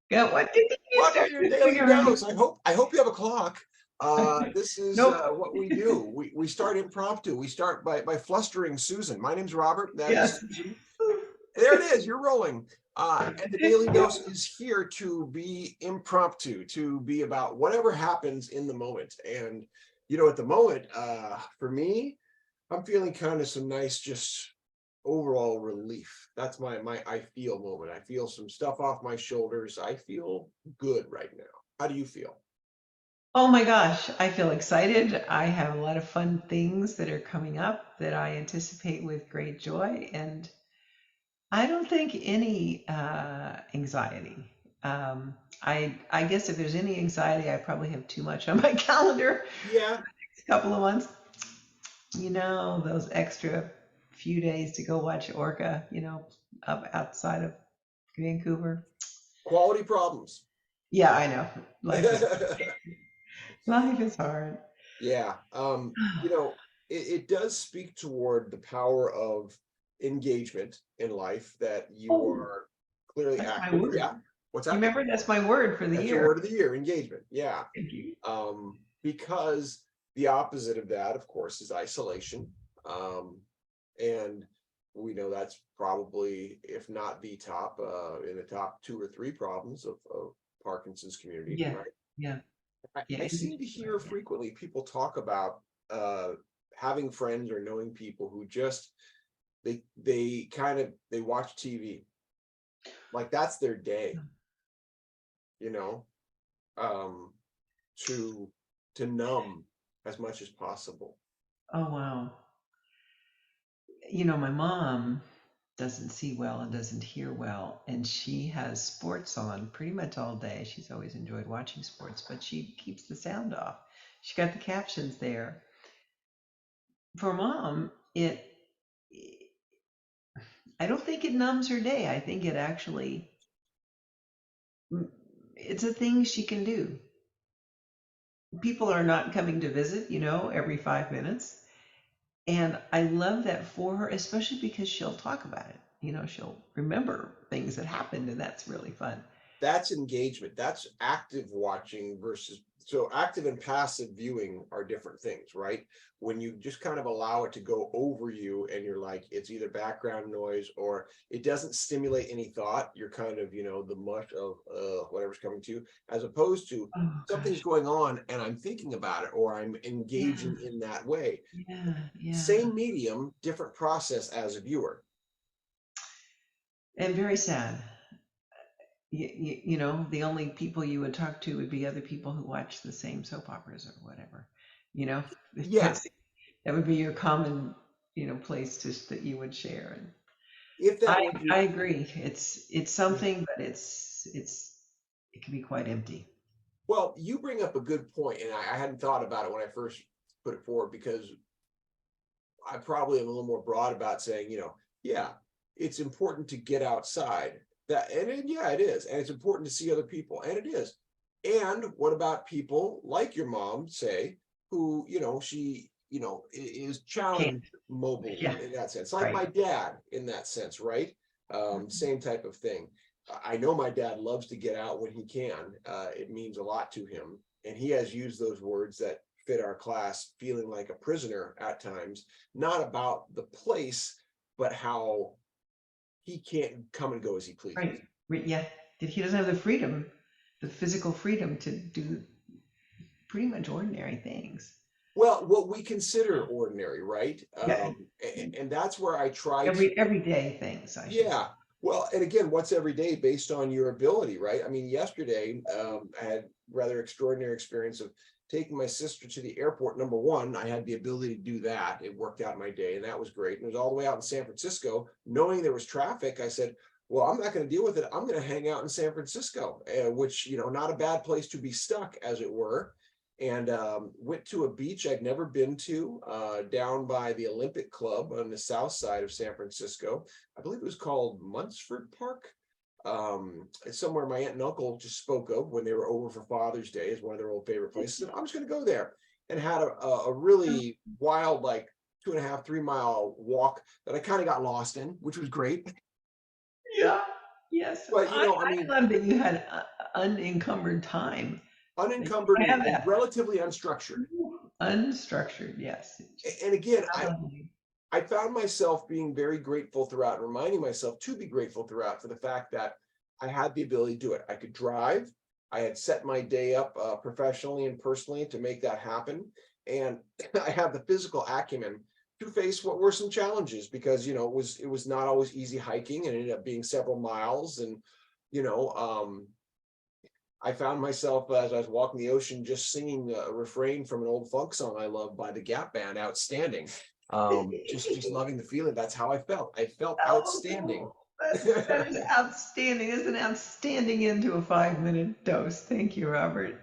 Yeah, what did you Welcome start to your to daily figure out? dose. I hope you have a clock. This is Nope. what we do. We start impromptu. We start by flustering Susan. My name's Robert. That is Yes. Susan. There it is. You're rolling. And the daily dose is here to be impromptu, to be about whatever happens in the moment. And at the moment, for me, I'm feeling kind of some nice, just overall relief. That's my I feel moment. I feel some stuff off my shoulders. I feel good right now. How do you feel? Oh my gosh, I feel excited. I have a lot of fun things that are coming up that I anticipate with great joy, and I don't think any anxiety. I guess if there's any anxiety, I probably have too much on my calendar. Yeah, Next couple of months, those extra few days to go watch Orca, up outside of Vancouver. quality problems. Yeah, I know. Life is hard. Yeah. It does speak toward the power of engagement in life that you Oh, are clearly that's my active. word. Yeah. What's You that? remember that's my word for the That's your year. word of the year, engagement. Yeah. Thank you. Because the opposite of that, of course, is isolation. And we know that's probably, if not the top, in the top two or three problems of Parkinson's community, Yeah, right? yeah, yeah. I seem to hear Yeah. frequently people talk about uh, having friends or knowing people who just they watch TV like that's their day, you know, um, to numb as much as possible. Oh wow. My mom doesn't see well and doesn't hear well, and she has sports on pretty much all day. She's always enjoyed watching sports, but she keeps the sound off. She got the captions there. For mom, I don't think it numbs her day. I think it actually it's a thing she can do. People are not coming to visit, every 5 minutes. And I love that for her, especially because she'll talk about it. She'll remember things that happened, and that's really fun. That's engagement. That's active watching versus, so active and passive viewing are different things, right? When you just kind of allow it to go over you and you're like, it's either background noise or it doesn't stimulate any thought. You're kind of, the mush of whatever's coming to you, as opposed to Oh something's gosh. going on and I'm thinking about it or I'm Yeah, engaging in that way. yeah, yeah. Same medium, different process as a viewer. And very sad. The only people you would talk to would be other people who watch the same soap operas or whatever. You know, Yeah. that's that would be your common, place that you would share. And If that I was your I agree. It's something, but it can be quite empty. Well, you bring up a good point, and I hadn't thought about it when I first put it forward because I probably am a little more broad about saying, yeah, it's important to get outside. Yeah, it is, and it's important to see other people, and it is. And what about people like your mom, say, who she is Can't. challenged mobile Yeah. in that sense, like Right. my dad in that sense, right? Same type of thing. I know my dad loves to get out when he can. It means a lot to him. And he has used those words that fit our class, feeling like a prisoner at times, not about the place, but how he can't come and go as he pleases. Right. Yeah. He doesn't have the freedom, the physical freedom to do pretty much ordinary things. Well, what we consider ordinary, right? Yeah. And that's where I try to, Everyday things, I should say. yeah. Well, and again, what's every day based on your ability, right? I mean, yesterday I had rather extraordinary experience of taking my sister to the airport. Number one, I had the ability to do that. It worked out my day, and that was great. And it was all the way out in San Francisco. Knowing there was traffic, I said, "Well, I'm not going to deal with it. I'm going to hang out in San Francisco," which not a bad place to be stuck, as it were. And went to a beach I'd never been to down by the Olympic Club on the south side of San Francisco. I believe it was called Munsford Park. It's somewhere my aunt and uncle just spoke of when they were over for Father's Day as one of their old favorite places. And I'm just going to go there, and had a really wild, like 2.5, 3 mile walk that I kind of got lost in, which was great. Yeah. Yes. But I I mean, love that you had unencumbered time. They unencumbered don't have and that. relatively unstructured. Unstructured, yes. And again, Totally. I found myself being very grateful throughout, and reminding myself to be grateful throughout for the fact that I had the ability to do it. I could drive. I had set my day up professionally and personally to make that happen. And I have the physical acumen to face what were some challenges, because it was not always easy hiking, and it ended up being several miles. And you know, I found myself as I was walking the ocean just singing a refrain from an old funk song I love by the Gap Band, "Outstanding." Just loving the feeling. That's how I felt. I felt outstanding. Oh, that is outstanding. That's an outstanding end to a 5-minute dose. Thank you, Robert.